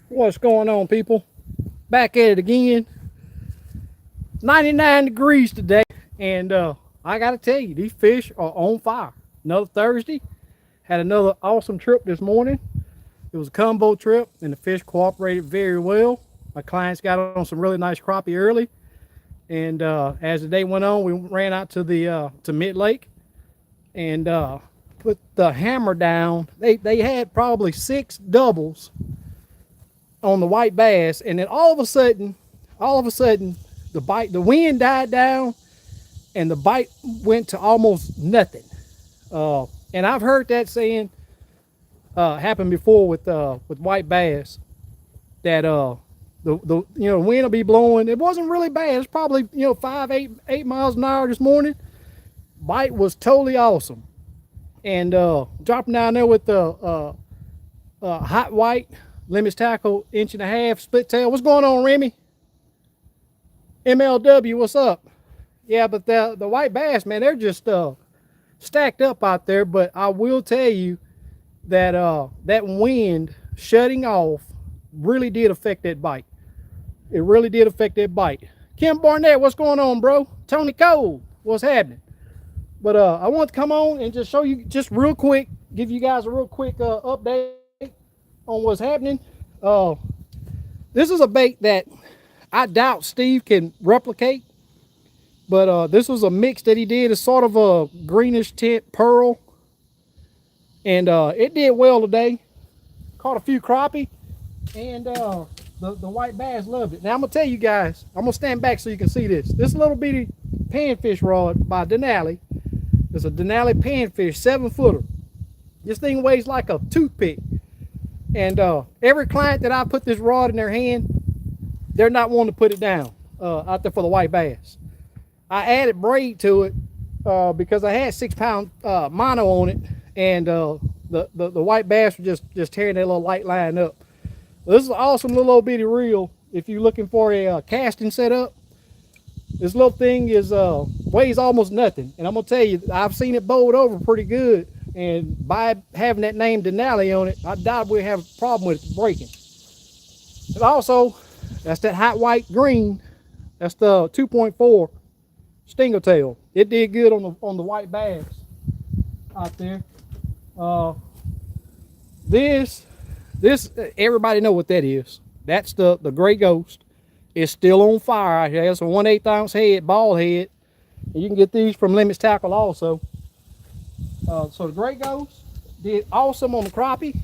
What's going on, people? Back at it again. 99 degrees today, and I gotta tell you, these fish are on fire. Another Thursday. Had another awesome trip this morning. It was a combo trip, and the fish cooperated very well. My clients got on some really nice crappie early, and as the day went on, we ran out to the to Mid Lake and put the hammer down. They had probably 6 doubles on the white bass, and then all of a sudden, the wind died down, and the bite went to almost nothing. And I've heard that saying happen before with white bass, that the wind will be blowing. It wasn't really bad. It's probably 5, 8 miles an hour this morning. Bite was totally awesome, and dropping down there with the hot white limits tackle 1.5 split tail. What's going on, Remy? MLW, what's up? Yeah, but the white bass, man, they're just stacked up out there. But I will tell you that that wind shutting off really did affect that bite. It really did affect that bite. Kim Barnett, what's going on, bro? Tony Cole, what's happening? But I want to come on and just show you, just real quick, give you guys a real quick update on what's happening. This is a bait that I doubt Steve can replicate, but this was a mix that he did. It's sort of a greenish tint pearl, and it did well today. Caught a few crappie, and the white bass loved it. Now I'm gonna tell you guys, I'm gonna stand back so you can see this. This little bitty panfish rod by Denali. It's a Denali panfish, 7-footer. This thing weighs like a toothpick. And every client that I put this rod in their hand, they're not wanting to put it down out there for the white bass. I added braid to it because I had 6-pound mono on it, and the white bass was just tearing that little light line up. Well, this is an awesome little old bitty reel if you're looking for a casting setup. This little thing is weighs almost nothing, and I'm gonna tell you, I've seen it bowled over pretty good. And by having that name Denali on it, I doubt we'll have a problem with it breaking. And also, that's that hot white green. That's the 2.4 Stinger tail. It did good on the white bass out there. This everybody know what that is. That's the gray ghost. It's still on fire out here. It's a 1/8 ounce head, ball head. And you can get these from Limits Tackle also. So the gray ghost did awesome on the crappie.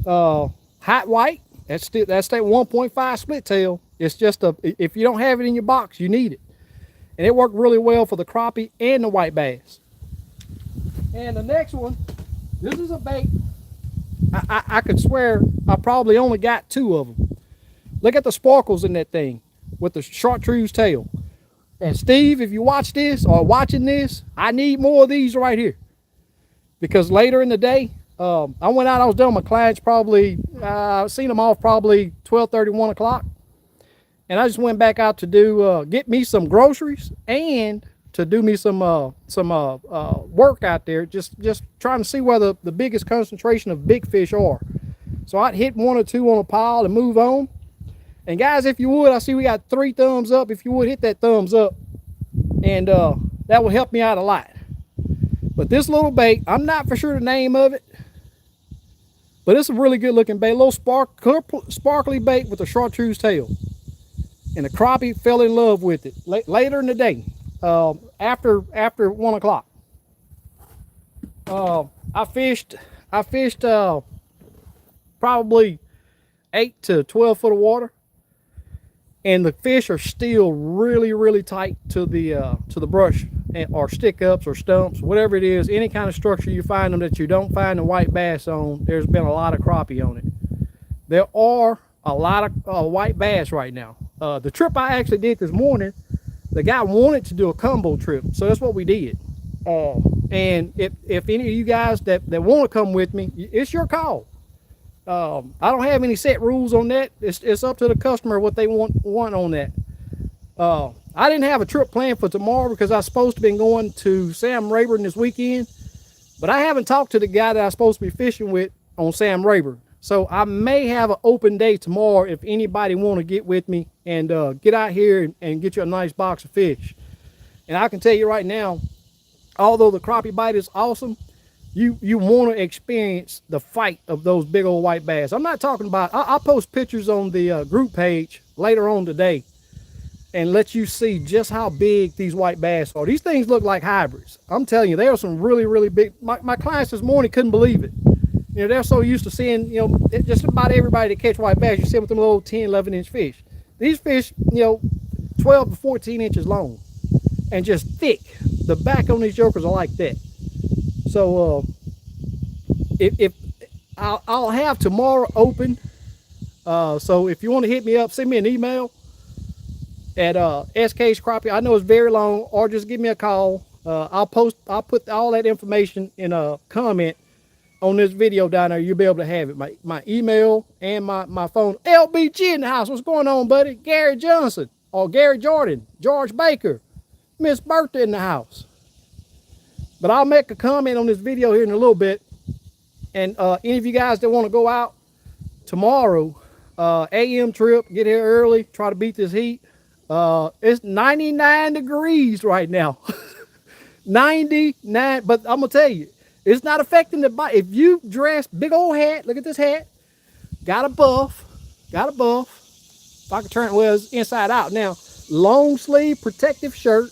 Hot white, that's that 1.5 split tail. It's just if you don't have it in your box, you need it. And it worked really well for the crappie and the white bass. And the next one, this is a bait. I could swear I probably only got 2 of them. Look at the sparkles in that thing with the chartreuse tail. And Steve, if you watch this or watching this, I need more of these right here. Because later in the day, I went out, I was done with my clients probably, seen them off probably 12:30, 1 o'clock. And I just went back out to do, get me some groceries and to do me some work out there. Just trying to see where the biggest concentration of big fish are. So I'd hit 1 or 2 on a pile and move on. And guys, if you would, I see we got 3 thumbs up. If you would, hit that thumbs up, and that will help me out a lot. But this little bait, I'm not for sure the name of it, but it's a really good looking bait. A little sparkly bait with a chartreuse tail. And the crappie fell in love with it later in the day, after 1 o'clock. I fished probably 8 to 12 foot of water. And the fish are still really tight to the brush or stick ups or stumps, whatever it is. Any kind of structure you find them that you don't find the white bass on, there's been a lot of crappie on it. There are a lot of white bass right now. The trip I actually did this morning, the guy wanted to do a combo trip, so that's what we did. And if any of you guys that want to come with me, it's your call. I don't have any set rules on that. It's up to the customer what they want on that. I didn't have a trip planned for tomorrow because I was supposed to be going to Sam Rayburn this weekend, but I haven't talked to the guy that I'm supposed to be fishing with on Sam Rayburn. So I may have an open day tomorrow if anybody want to get with me and get out here and get you a nice box of fish. And I can tell you right now, although the crappie bite is awesome, you want to experience the fight of those big old white bass. I'm not talking about, I'll post pictures on the group page later on today and let you see just how big these white bass are. These things look like hybrids. I'm telling you, they are some really, really big. My clients this morning couldn't believe it. You know, they're so used to seeing, you know, just about everybody that catch white bass, you see them with them little 10, 11 inch fish. These fish, you know, 12 to 14 inches long and just thick. The back on these jokers are like that. So if I'll have tomorrow open. So if you want to hit me up, send me an email at SK's Crappie. I know it's very long, or just give me a call. I'll put all that information in a comment on this video down there. You'll be able to have it. My email and my phone. LBG in the house. What's going on, buddy? Gary Johnson or Gary Jordan, George Baker, Miss Bertha in the house. But I'll make a comment on this video here in a little bit. And any of you guys that want to go out tomorrow, AM trip, get here early, try to beat this heat. It's 99 degrees right now. 99, but I'm gonna tell you, it's not affecting the bite. If you dress, big old hat, look at this hat, got a buff. If I can turn it, well, it's inside out now. Long sleeve protective shirt.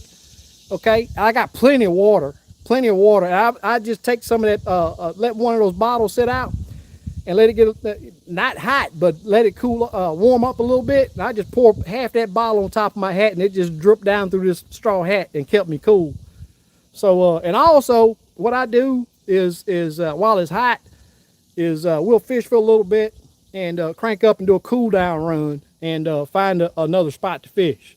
Okay, I got plenty of water. I just take some of that, let one of those bottles sit out and let it get, not hot, but let it cool, warm up a little bit. And I just pour half that bottle on top of my hat and it just dripped down through this straw hat and kept me cool. So, and also what I do is while it's hot, we'll fish for a little bit and crank up and do a cool down run and find another spot to fish.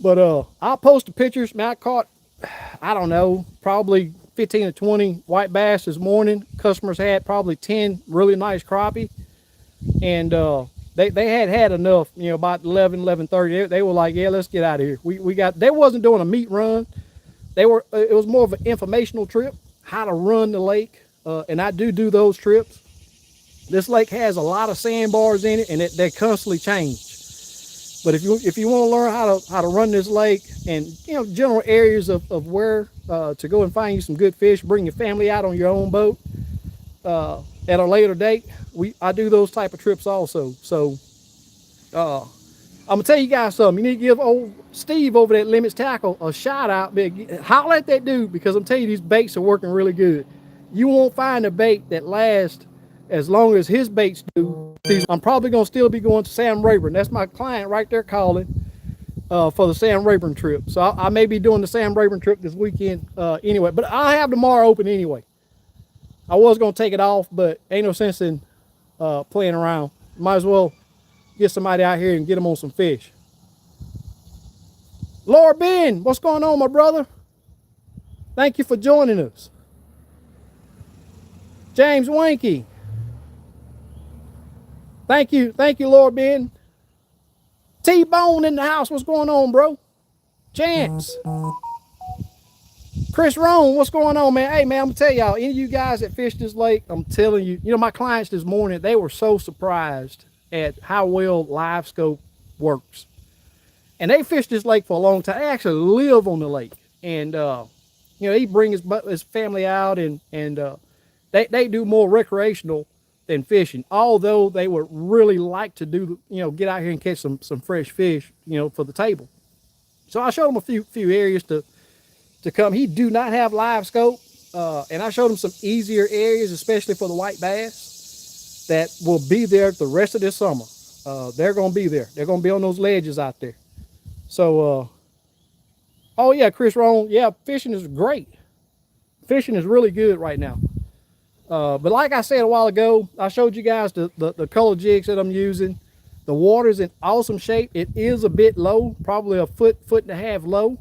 But I'll post the pictures. Man, I caught, I don't know, probably 15 to 20 white bass this morning. Customers had probably 10 really nice crappie. And they had enough, you know, about 11:30. They were like, yeah, let's get out of here. They wasn't doing a meat run. It was more of an informational trip, how to run the lake. And I do those trips. This lake has a lot of sandbars in it and they constantly change. But if you want to learn how to run this lake and, you know, general areas of where to go and find you some good fish, bring your family out on your own boat at a later date, I do those type of trips also. So I'm gonna tell you guys something. You need to give old Steve over at Limits Tackle a shout out. Holler at that dude, because I'm telling you, these baits are working really good. You won't find a bait that lasts as long as his baits do. I'm probably going to still be going to Sam Rayburn. That's my client right there calling for the Sam Rayburn trip. So I may be doing the Sam Rayburn trip this weekend anyway. But I'll have tomorrow open anyway. I was going to take it off, but ain't no sense in playing around. Might as well get somebody out here and get them on some fish. Lord Ben, what's going on, my brother? Thank you for joining us. James Wanky. Thank you, Lord Ben. T-Bone in the house. What's going on, bro? Chance. Chris Roan, what's going on, man? Hey, man, I'm going to tell y'all, any of you guys that fish this lake, I'm telling you, you know, my clients this morning, they were so surprised at how well LiveScope works. And they fish this lake for a long time. They actually live on the lake. And, you know, he bring his family out and they do more recreational than fishing, although they would really like to do, you know, get out here and catch some fresh fish, you know, for the table. So I showed him a few areas to come. He do not have LiveScope, and I showed him some easier areas, especially for the white bass, that will be there the rest of this summer. They're going to be there. They're going to be on those ledges out there. So, oh yeah, Chris Roan, yeah, fishing is great. Fishing is really good right now. But like I said a while ago, I showed you guys the color jigs that I'm using. The water's in awesome shape. It is a bit low, probably a foot and a half low.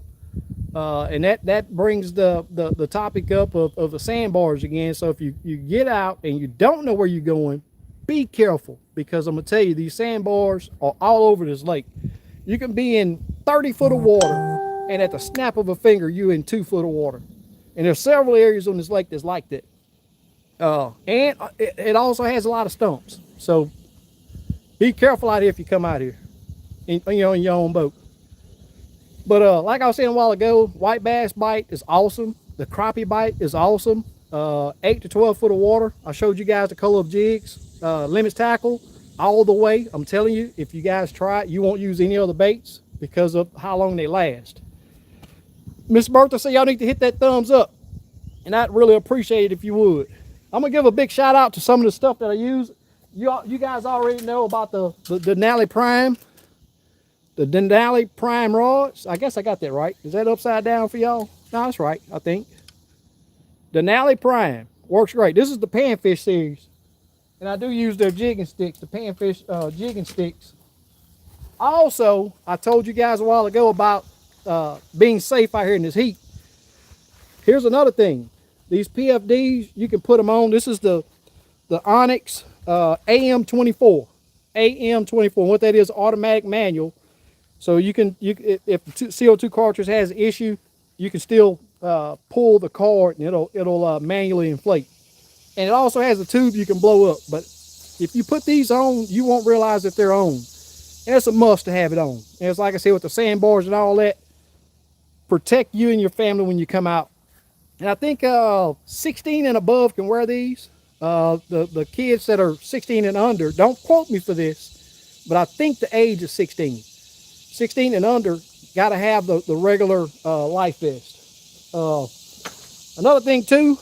And that brings the topic up of the sandbars again. So if you get out and you don't know where you're going, be careful, because I'm gonna tell you, these sandbars are all over this lake. You can be in 30 foot of water, and at the snap of a finger, you're in 2 foot of water. And there's several areas on this lake that's like that. And it also has a lot of stumps. So be careful out here if you come out here, in your own boat. But like I was saying a while ago, white bass bite is awesome. The crappie bite is awesome. 8 to 12 foot of water. I showed you guys the color of jigs. Limits tackle all the way. I'm telling you, if you guys try it, you won't use any other baits because of how long they last. Miss Bertha said y'all need to hit that thumbs up, and I'd really appreciate it if you would. I'm gonna give a big shout out to some of the stuff that I use. You guys already know about the Denali Prime. The Denali Prime rods. I guess I got that right. Is that upside down for y'all? No, that's right, I think. Denali Prime works great. This is the panfish series, and I do use their jigging sticks, the panfish jigging sticks. Also, I told you guys a while ago about being safe out here in this heat. Here's another thing. These PFDs, you can put them on. This is the Onyx AM24. AM24. What that is, automatic manual. So you can, if the CO2 cartridge has an issue, you can still pull the cord and it'll manually inflate. And it also has a tube you can blow up. But if you put these on, you won't realize that they're on. And it's a must to have it on. And it's like I said, with the sandbars and all that, protect you and your family when you come out. And I think 16 and above can wear these. The kids that are 16 and under, don't quote me for this, but I think the age is 16. 16 and under, got to have the regular life vest. Another thing too,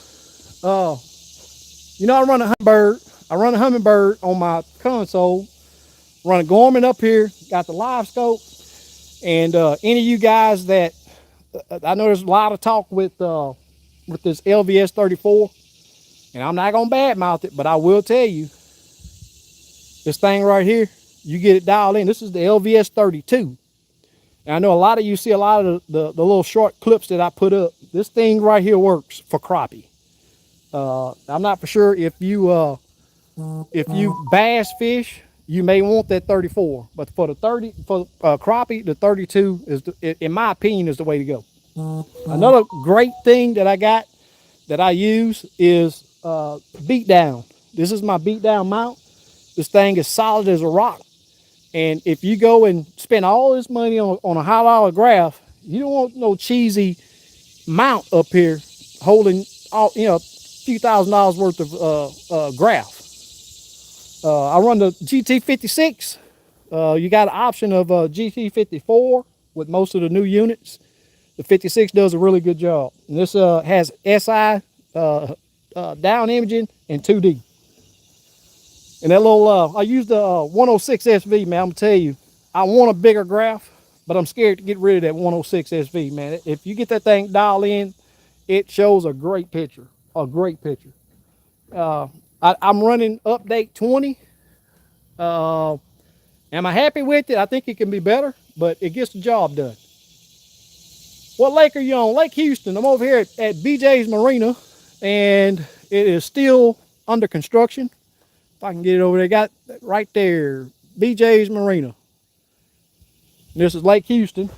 you know, I run a Humminbird. I run a Humminbird on my console. Run a Gorman up here. Got the LiveScope. And any of you guys that I know there's a lot of talk with this LVS 34, and I'm not gonna badmouth it, but I will tell you, this thing right here, you get it dialed in. This is the LVS 32. And I know a lot of you see a lot of the little short clips that I put up. This thing right here works for crappie. I'm not for sure if you bass fish, you may want that 34, but for the crappie, the 32 is, in my opinion, is the way to go. Another great thing that I got that I use is beat down. This is my beat down mount. This thing is solid as a rock. And if you go and spend all this money on a high dollar graph, you don't want no cheesy mount up here holding all, a few $1,000s worth of graph. I run the GT56. You got an option of GT54 with most of the new units. The 56 does a really good job. And this has SI down imaging and 2D. And that little, I use the 106 SV, man. I'm gonna tell you, I want a bigger graph, but I'm scared to get rid of that 106 SV, man. If you get that thing dialed in, it shows a great picture, I'm running update 20. Am I happy with it? I think it can be better, but it gets the job done. What lake are you on? Lake Houston. I'm over here at BJ's Marina, and it is still under construction. If I can get it over there, got right there, BJ's Marina. This is Lake Houston.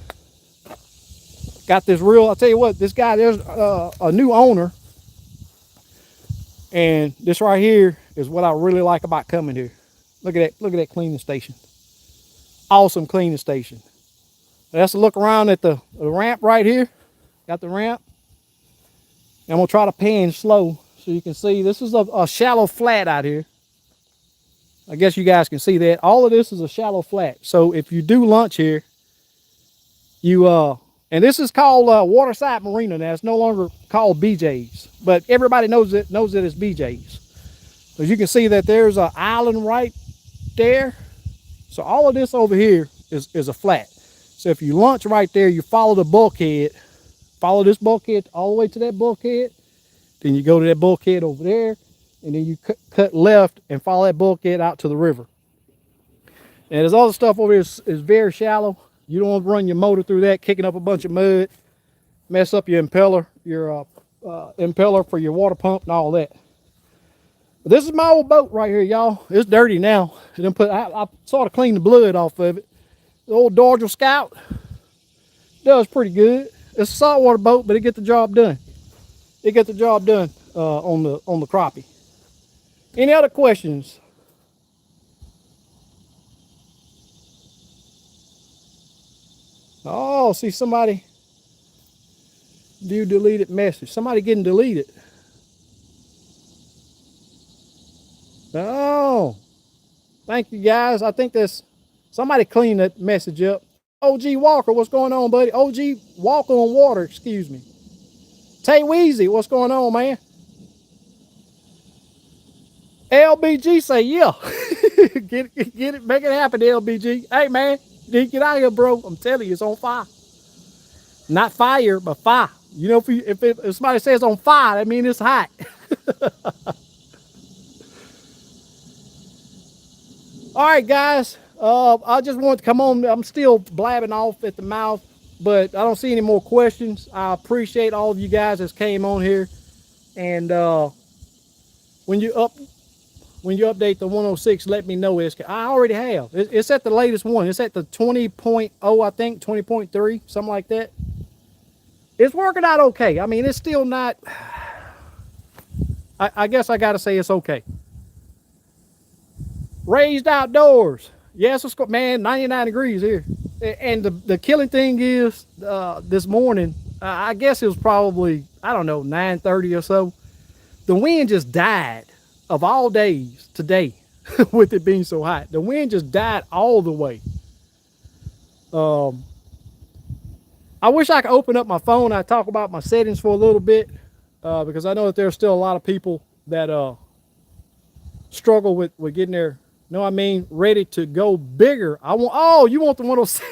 Got this I'll tell you what, this guy, there's a new owner. And this right here is what I really like about coming here. Look at that cleaning station. Awesome cleaning station. Let's look around at the ramp right here. Got the ramp. And I'm gonna try to pan slow so you can see. This is a shallow flat out here. I guess you guys can see that. All of this is a shallow flat. So if you do lunch here, and this is called Waterside Marina now. It's no longer called BJ's, but everybody knows that it's BJ's. So you can see that there's an island right there. So all of this over here is a flat. So if you lunch right there, you follow the bulkhead, follow this bulkhead all the way to that bulkhead. Then you go to that bulkhead over there, and then you cut left and follow that bulkhead out to the river. And there's other stuff over here is very shallow. You don't want to run your motor through that, kicking up a bunch of mud, mess up your impeller for your water pump and all that. But this is my old boat right here, y'all. It's dirty now. I sort of cleaned the blood off of it. The old Dodger Scout does pretty good. It's a saltwater boat, but it gets the job done. It gets the job done on the crappie. Any other questions? Oh, see somebody view deleted message. Somebody getting deleted. Oh, thank you guys. I think that's somebody clean that message up. OG Walker, what's going on, buddy? OG Walker on water, excuse me. Tay Weezy, what's going on, man? LBG say, yeah. get it, make it happen, LBG. Hey, man, get out of here, bro. I'm telling you, it's on fire. Not fire, but fire. You know, if somebody says on fire, that means it's hot. All right, guys. I just want to come on. I'm still blabbing off at the mouth, but I don't see any more questions. I appreciate all of you guys that came on here. And when you update the 106, let me know. I already have. It's at the latest one. It's at the 20.0, I think, 20.3, something like that. It's working out okay. I mean, it's still not. I guess I got to say it's okay. Raised outdoors. Yes, it's man, 99 degrees here. And the killing thing is, this morning, I guess it was probably, I don't know, 9:30 or so. The wind just died of all days today with it being so hot. The wind just died all the way. I wish I could open up my phone. I talk about my settings for a little bit because I know that there's still a lot of people that struggle with getting their, know what I mean, ready to go bigger. You want the 106.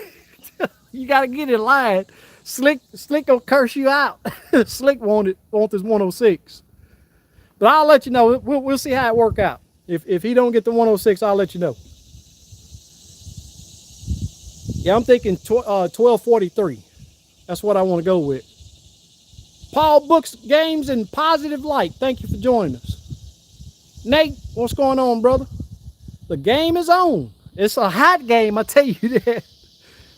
You got to get in line. Slick will curse you out. Slick want this 106. But I'll let you know. We'll see how it work out. If he don't get the 106, I'll let you know. Yeah, I'm thinking 1243. That's what I want to go with. Paul Books Games in Positive Light. Thank you for joining us. Nate, what's going on, brother? The game is on. It's a hot game, I tell you that.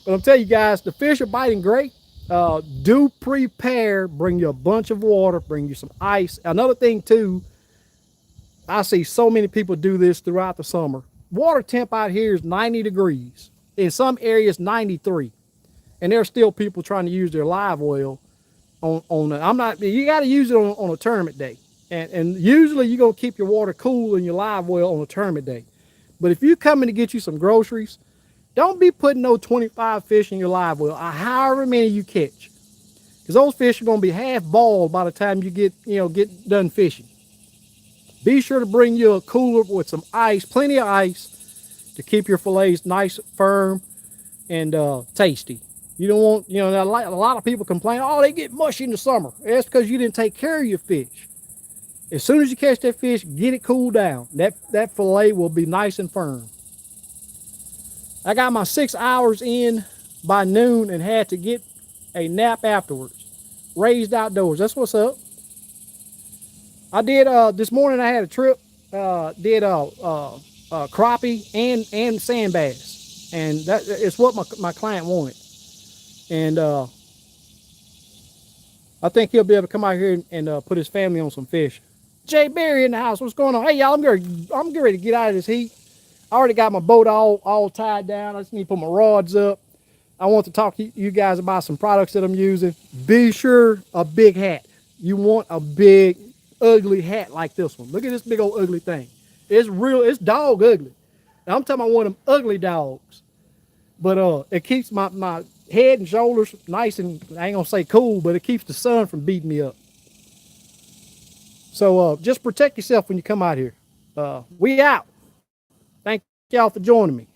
But I'm telling you guys, the fish are biting great. Do prepare. Bring you a bunch of water. Bring you some ice. Another thing, too, I see so many people do this throughout the summer. Water temp out here is 90 degrees. In some areas, 93. And there's still people trying to use their live oil you got to use it on a tournament day. And usually you're going to keep your water cool in your live oil on a tournament day. But if you're coming to get you some groceries, don't be putting no 25 fish in your live well, however many you catch. Because those fish are going to be half boiled by the time you get done fishing. Be sure to bring you a cooler with some ice, plenty of ice, to keep your fillets nice, firm, and tasty. You don't want, a lot of people complain, oh, they get mushy in the summer. That's because you didn't take care of your fish. As soon as you catch that fish, get it cooled down. That fillet will be nice and firm. I got my 6 hours in by noon and had to get a nap afterwards. Raised outdoors. That's what's up. I did this morning. I had a trip. Did crappie and sand bass, and that is what my client wanted. And I think he'll be able to come out here and put his family on some fish. Jay Berry in the house. What's going on? Hey y'all, I'm getting ready to get out of this heat. I already got my boat all tied down. I just need to put my rods up. I want to talk to you guys about some products that I'm using. Be sure a big hat. You want a big, ugly hat like this one. Look at this big old ugly thing. It's real, it's dog ugly. Now, I'm talking about one of them ugly dogs. But it keeps my head and shoulders nice and, I ain't gonna say cool, but it keeps the sun from beating me up. So just protect yourself when you come out here. We out. Thank y'all for joining me.